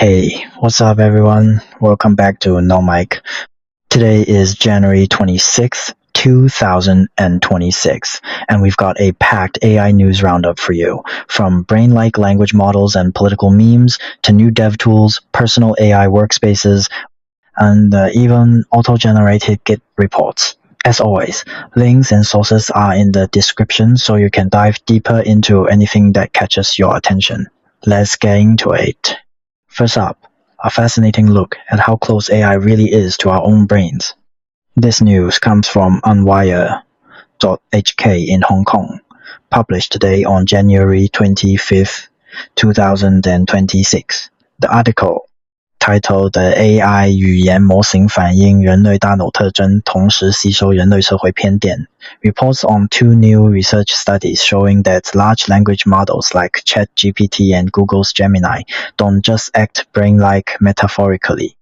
Hey, what's up everyone? Welcome back to No Mic. Today is January 26th, 2026, and we've got a packed AI news roundup for you, from brain-like language models and political memes to new dev tools, personal AI workspaces, and even auto-generated Git reports. As always, links and sources are in the description so you can dive deeper into anything that catches your attention. Let's get into it. First up, a fascinating look at how close AI really is to our own brains. This news comes from Unwire.hk in Hong Kong, published today on January 25th, 2026. The article, titled 的 AI 语言模型反映人类大脑特征，同时吸收人类社会偏见, reports on two new research studies showing that large language models like ChatGPT and Google's Gemini don't just act brain-like metaphorically.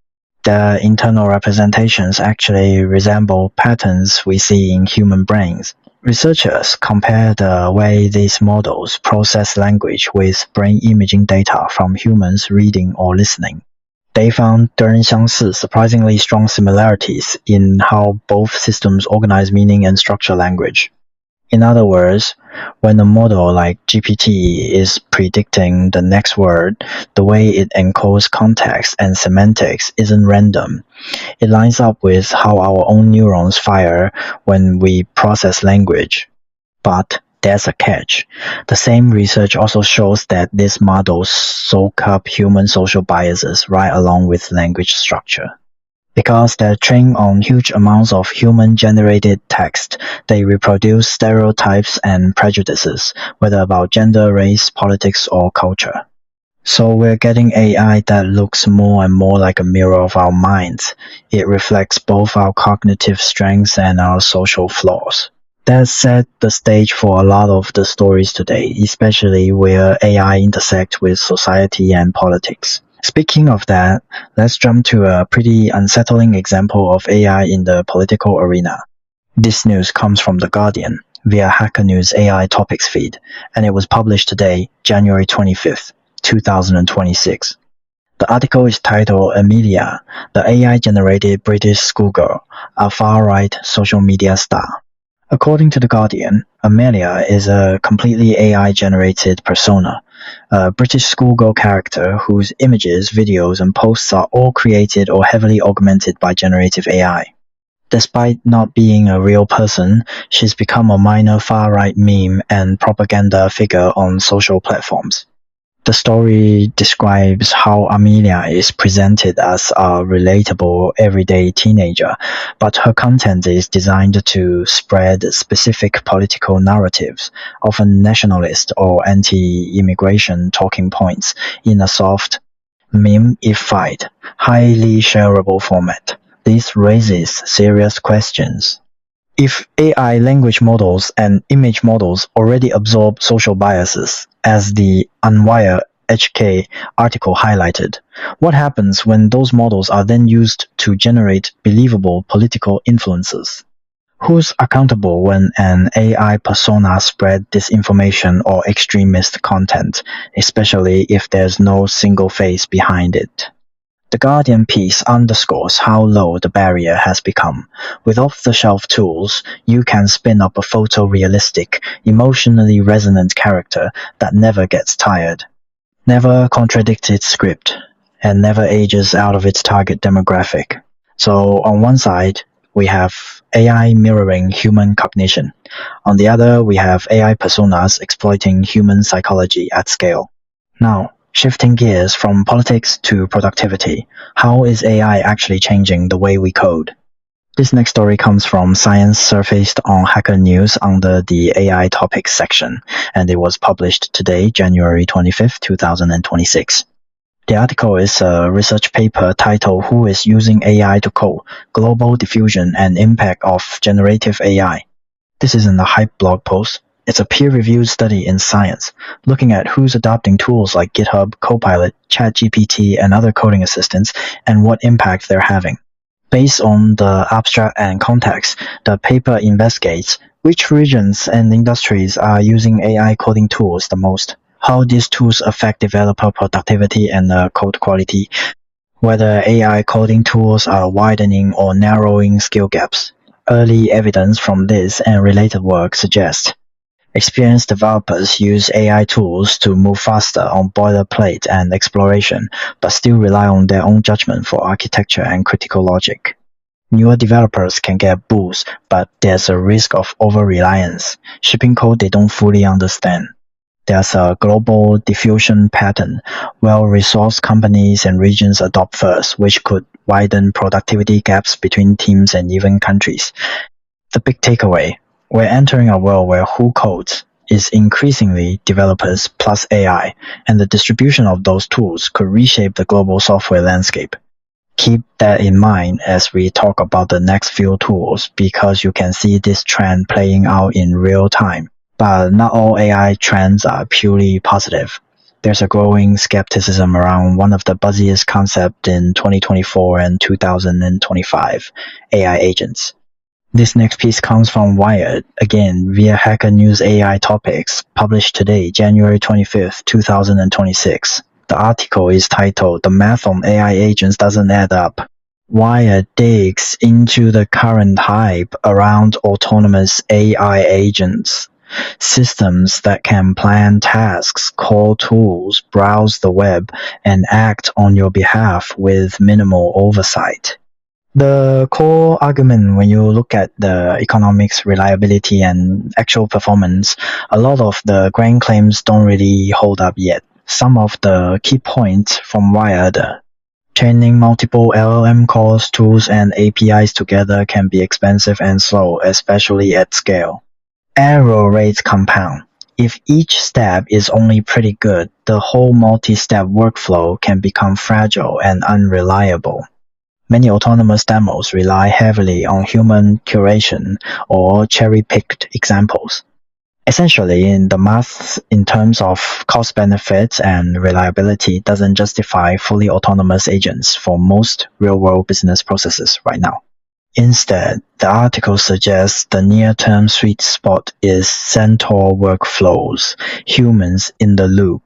Their internal representations actually resemble patterns we see in human brains. Researchers compare the way these models process language with brain imaging data from humans reading or listening. They found 得人相似 surprisingly strong similarities in how both systems organize meaning and structure language. In other words, when a model like GPT is predicting the next word, the way it encodes context and semantics isn't random. It lines up with how our own neurons fire when we process language. But there's a catch. The same research also shows that these models soak up human social biases right along with language structure. Because they're trained on huge amounts of human-generated text, they reproduce stereotypes and prejudices, whether about gender, race, politics, or culture. So we're getting AI that looks more and more like a mirror of our minds. It reflects both our cognitive strengths and our social flaws. That set the stage for a lot of the stories today, especially where AI intersects with society and politics. Speaking of that, let's jump to a pretty unsettling example of AI in the political arena. This news comes from The Guardian via Hacker News AI Topics feed, and it was published today, January 25th, 2026. The article is titled Amelia, the AI-generated British schoolgirl, a far-right social media star. According to The Guardian, Amelia is a completely AI-generated persona, a British schoolgirl character whose images, videos, and posts are all created or heavily augmented by generative AI. Despite not being a real person, she's become a minor far-right meme and propaganda figure on social platforms. The story describes how Amelia is presented as a relatable, everyday teenager, but her content is designed to spread specific political narratives, often nationalist or anti-immigration talking points, in a soft, meme-ified, highly shareable format. This raises serious questions. If AI language models and image models already absorb social biases, as the Unwire.hk article highlighted, what happens when those models are then used to generate believable political influences? Who's accountable when an AI persona spreads disinformation or extremist content, especially if there's no single face behind it? The Guardian piece underscores how low the barrier has become. With off-the-shelf tools, you can spin up a photorealistic, emotionally resonant character that never gets tired, never contradicts its script, and never ages out of its target demographic. So on one side, we have AI mirroring human cognition. On the other, we have AI personas exploiting human psychology at scale. Now, shifting gears from politics to productivity, how is AI actually changing the way we code? This next story comes from Science surfaced on Hacker News under the AI Topics section, and it was published today, January 25th, 2026. The article is a research paper titled Who is Using AI to Code? Global Diffusion and Impact of Generative AI. This isn't a hype blog post. It's a peer-reviewed study in Science, looking at who's adopting tools like GitHub, Copilot, ChatGPT, and other coding assistants, and what impact they're having. Based on the abstract and context, the paper investigates which regions and industries are using AI coding tools the most, how these tools affect developer productivity and code quality, whether AI coding tools are widening or narrowing skill gaps. Early evidence from this and related work suggests experienced developers use AI tools to move faster on boilerplate and exploration, but still rely on their own judgment for architecture and critical logic. Newer developers can get boosts, but there's a risk of over-reliance, shipping code they don't fully understand. There's a global diffusion pattern. Well-resourced companies and regions adopt first, which could widen productivity gaps between teams and even countries. The big takeaway: we're entering a world where who codes is increasingly developers plus AI, and the distribution of those tools could reshape the global software landscape. Keep that in mind as we talk about the next few tools, because you can see this trend playing out in real time. But not all AI trends are purely positive. There's a growing skepticism around one of the buzziest concepts in 2024 and 2025, AI agents. This next piece comes from Wired, again via Hacker News AI Topics, published today, January 25th, 2026. The article is titled, "The Math on AI Agents Doesn't Add Up." Wired digs into the current hype around autonomous AI agents, systems that can plan tasks, call tools, browse the web, and act on your behalf with minimal oversight. The core argument when you look at the economics, reliability, and actual performance, a lot of the grand claims don't really hold up yet. Some of the key points from Wired: training multiple LLM calls, tools, and APIs together can be expensive and slow, especially at scale. Error rates compound. If each step is only pretty good, the whole multi-step workflow can become fragile and unreliable. Many autonomous demos rely heavily on human curation or cherry-picked examples. Essentially, the math in terms of cost benefits and reliability doesn't justify fully autonomous agents for most real-world business processes right now. Instead, the article suggests the near-term sweet spot is centaur workflows, humans in the loop,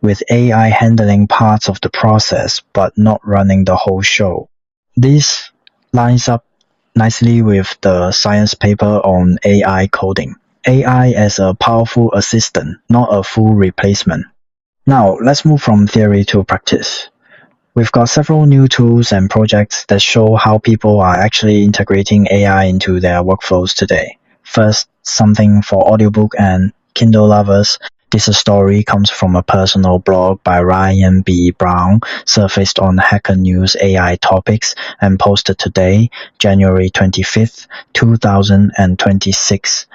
with AI handling parts of the process but not running the whole show. This lines up nicely with the science paper on AI coding. AI as a powerful assistant, not a full replacement. Now, let's move from theory to practice. We've got several new tools and projects that show how people are actually integrating AI into their workflows today. First, something for audiobook and Kindle lovers. This story comes from a personal blog by Ryan B. Brown, surfaced on Hacker News AI Topics, and posted today, January 25th, 2026.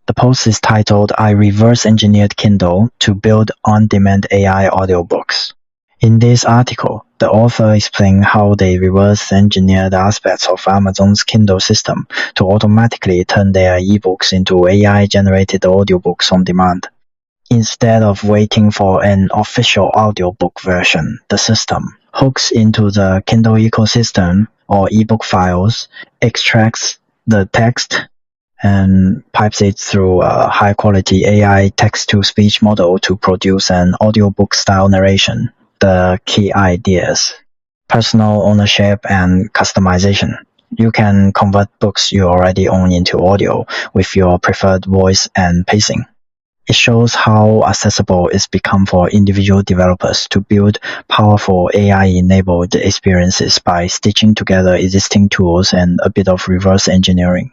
The post is titled, "I reverse engineered Kindle to build on-demand AI audiobooks." In this article, the author explains how they reverse engineered aspects of Amazon's Kindle system to automatically turn their ebooks into AI-generated audiobooks on demand. Instead of waiting for an official audiobook version, the system hooks into the Kindle ecosystem or ebook files, extracts the text, and pipes it through a high-quality AI text-to-speech model to produce an audiobook-style narration. The key ideas: personal ownership and customization. You can convert books you already own into audio with your preferred voice and pacing. It shows how accessible it's become for individual developers to build powerful AI-enabled experiences by stitching together existing tools and a bit of reverse engineering.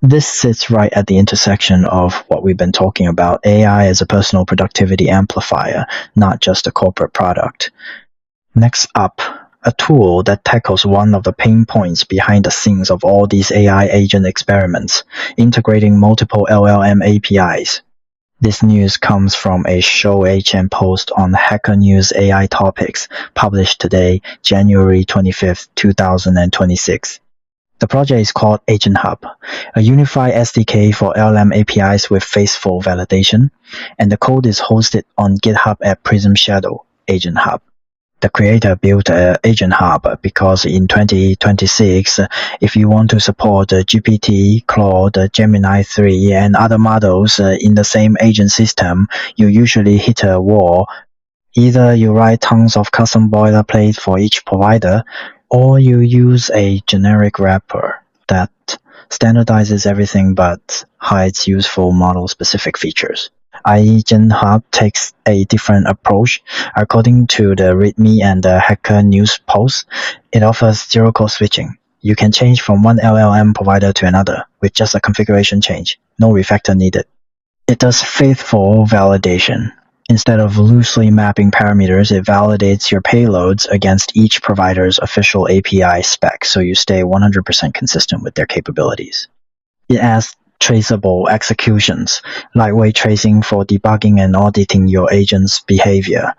This sits right at the intersection of what we've been talking about, AI as a personal productivity amplifier, not just a corporate product. Next up, a tool that tackles one of the pain points behind the scenes of all these AI agent experiments, integrating multiple LLM APIs. This news comes from a Show HM post on Hacker News AI Topics, published today, January 25th, 2026. The project is called AgentHub, a unified SDK for LLM APIs with faithful validation, and the code is hosted on GitHub at Prism Shadow, AgentHub. The creator built AgentHub because in 2026, if you want to support GPT, Claude, Gemini 3, and other models in the same agent system, you usually hit a wall. Either you write tons of custom boilerplate for each provider, or you use a generic wrapper that standardizes everything but hides useful model-specific features. AgentHub takes a different approach. According to the README and the Hacker News post, it offers zero-code switching. You can change from one LLM provider to another with just a configuration change. No refactor needed. It does faithful validation. Instead of loosely mapping parameters, it validates your payloads against each provider's official API spec, so you stay 100% consistent with their capabilities. It adds traceable executions, lightweight tracing for debugging and auditing your agent's behavior.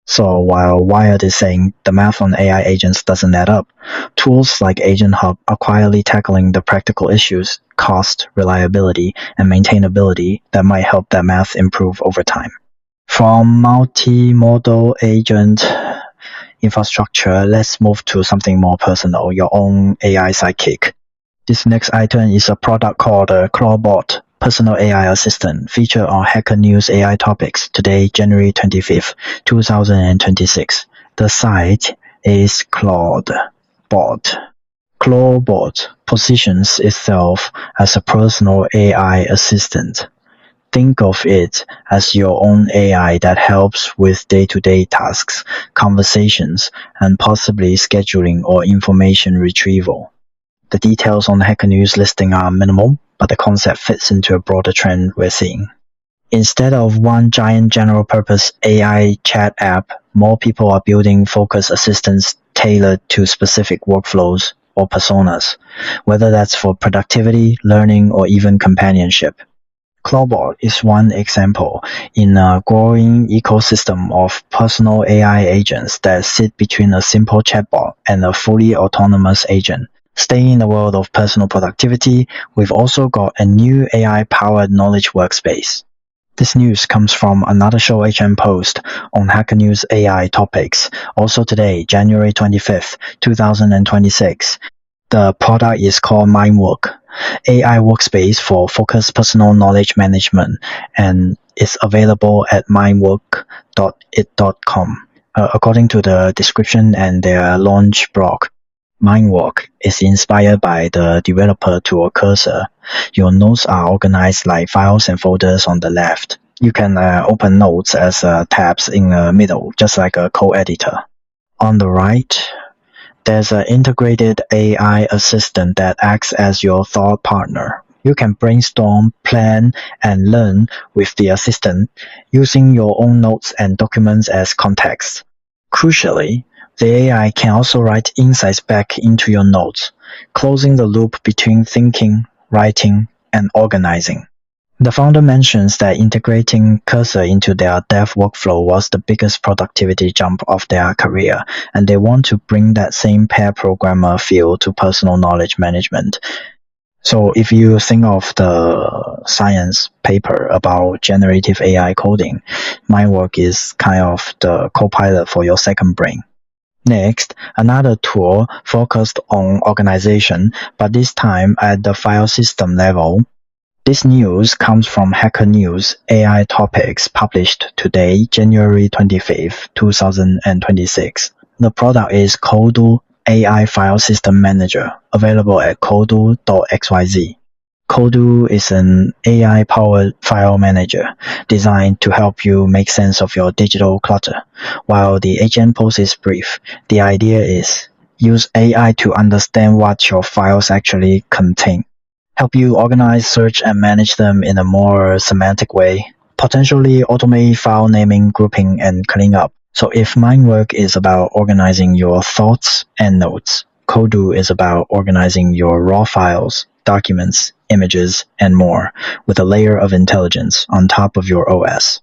So while Wired is saying the math on AI agents doesn't add up, tools like AgentHub are quietly tackling the practical issues, cost, reliability, and maintainability that might help that math improve over time. From multimodal agent infrastructure, let's move to something more personal, your own AI sidekick. This next item is a product called Clawdbot, Personal AI Assistant, featured on Hacker News AI Topics, today, January 25th, 2026. The site is Clawdbot. Clawdbot positions itself as a personal AI assistant. Think of it as your own AI that helps with day-to-day tasks, conversations, and possibly scheduling or information retrieval. The details on the Hacker News listing are minimal, but the concept fits into a broader trend we're seeing. Instead of one giant general-purpose AI chat app, more people are building focused assistants tailored to specific workflows or personas, whether that's for productivity, learning, or even companionship. Clawdbot is one example in a growing ecosystem of personal AI agents that sit between a simple chatbot and a fully autonomous agent. Staying in the world of personal productivity, we've also got a new AI-powered knowledge workspace. This news comes from another Show HM post on Hacker News AI Topics, also today, January 25th, 2026. The product is called Mindwork, AI workspace for focused personal knowledge management, and is available at mindwork.it.com. According to the description and their launch blog, Mindwork is inspired by the developer tool Cursor. Your notes are organized like files and folders on the left. You can open notes as tabs in the middle, just like a code editor. On the right, there's an integrated AI assistant that acts as your thought partner. You can brainstorm, plan, and learn with the assistant, using your own notes and documents as context. Crucially, the AI can also write insights back into your notes, closing the loop between thinking, writing, and organizing. The founder mentions that integrating Cursor into their dev workflow was the biggest productivity jump of their career, and they want to bring that same pair programmer feel to personal knowledge management. So if you think of the science paper about generative AI coding, Mindwork is kind of the co-pilot for your second brain. Next, another tool focused on organization, but this time at the file system level. This news comes from Hacker News AI Topics, published today, January 25th, 2026. The product is co-do AI File System Manager, available at co-do.xyz. co-do is an AI-powered file manager designed to help you make sense of your digital clutter. While the agent post is brief, the idea is use AI to understand what your files actually contain. Help you organize, search, and manage them in a more semantic way. Potentially automate file naming, grouping, and cleanup. So if Mindwork is about organizing your thoughts and notes, co-do is about organizing your raw files, documents, images, and more, with a layer of intelligence on top of your OS.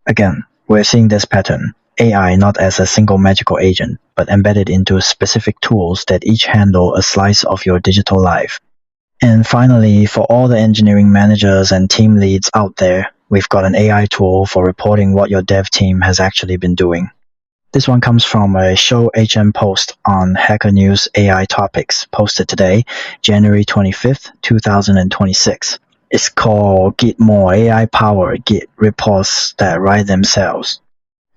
Again, we're seeing this pattern. AI not as a single magical agent, but embedded into specific tools that each handle a slice of your digital life. And finally, for all the engineering managers and team leads out there, we've got an AI tool for reporting what your dev team has actually been doing. This one comes from a show agent post on Hacker News AI topics posted today, January 25th, 2026. It's called Gitmore AI-powered Git reports that write themselves.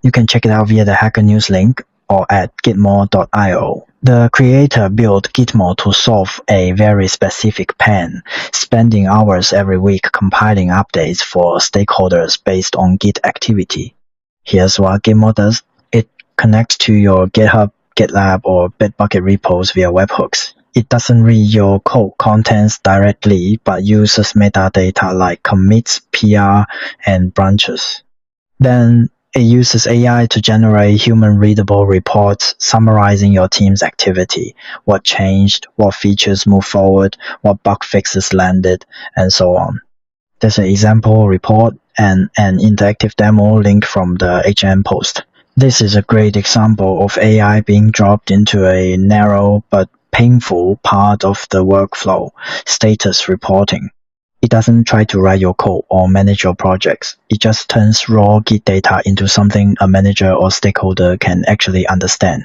You can check it out via the Hacker News link or at gitmore.io. The creator built Gitmore to solve a very specific pain, spending hours every week compiling updates for stakeholders based on Git activity. Here's what Gitmore does. It connects to your GitHub, GitLab, or Bitbucket repos via webhooks. It doesn't read your code contents directly, but uses metadata like commits, PR, and branches. Then it uses AI to generate human-readable reports summarizing your team's activity, what changed, what features moved forward, what bug fixes landed, and so on. There's an example report and an interactive demo linked from the HM post. This is a great example of AI being dropped into a narrow but painful part of the workflow, status reporting. It doesn't try to write your code or manage your projects. It just turns raw Git data into something a manager or stakeholder can actually understand.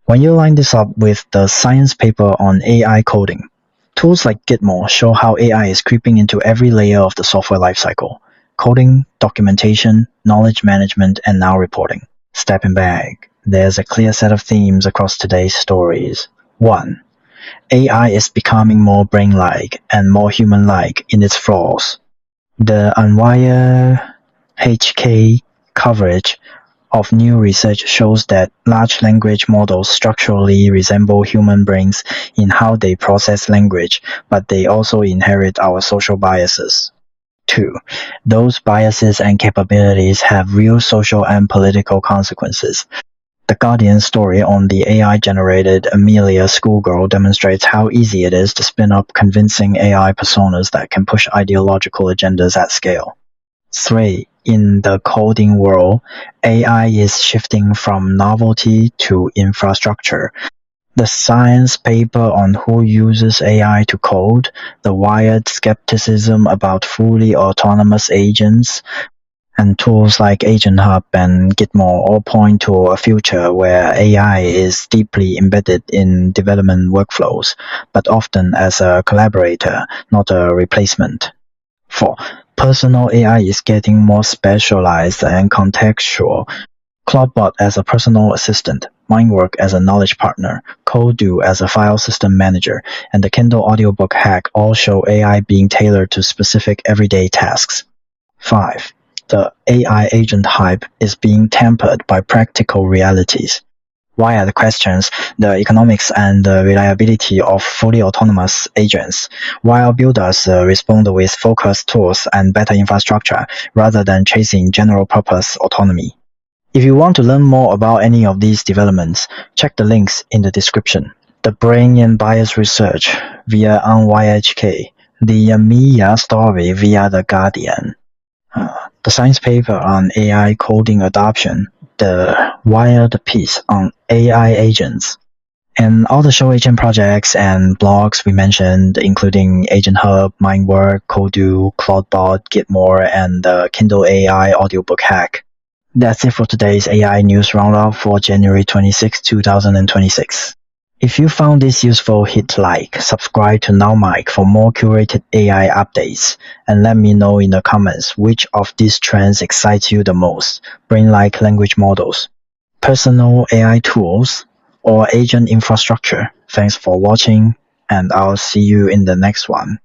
When you line this up with the science paper on AI coding, tools like Gitmore show how AI is creeping into every layer of the software lifecycle: coding, documentation, knowledge management, and now reporting. Stepping back, there's a clear set of themes across today's stories. 1. AI is becoming more brain-like and more human-like in its flaws. The Unwire.hk coverage of new research shows that large language models structurally resemble human brains in how they process language, but they also inherit our social biases. 2. Those biases and capabilities have real social and political consequences. The Guardian story on the AI-generated Amelia schoolgirl demonstrates how easy it is to spin up convincing AI personas that can push ideological agendas at scale. 3. In the coding world, AI is shifting from novelty to infrastructure. The science paper on who uses AI to code, the wired skepticism about fully autonomous agents, and tools like AgentHub and Gitmore all point to a future where AI is deeply embedded in development workflows, but often as a collaborator, not a replacement. 4. Personal AI is getting more specialized and contextual. Clawdbot as a personal assistant, Mindwork as a knowledge partner, co-do as a file system manager, and the Kindle audiobook hack all show AI being tailored to specific everyday tasks. 5. The AI agent hype is being tempered by practical realities. Why are the questions, the economics and the reliability of fully autonomous agents, while builders respond with focused tools and better infrastructure rather than chasing general-purpose autonomy? If you want to learn more about any of these developments, check the links in the description. The Brain and Bias Research via Unwire.hk, the Amelia story via The Guardian, the science paper on AI coding adoption, the Wired piece on AI agents, and all the show agent projects and blogs we mentioned, including AgentHub, Mindwork, co-do, Clawdbot, Gitmore, and the Kindle AI audiobook hack. That's it for today's AI news roundup for January 26, 2026. If you found this useful, hit like, subscribe to NowMic for more curated AI updates, and let me know in the comments which of these trends excites you the most: brain-like language models, personal AI tools, or agent infrastructure. Thanks for watching, and I'll see you in the next one.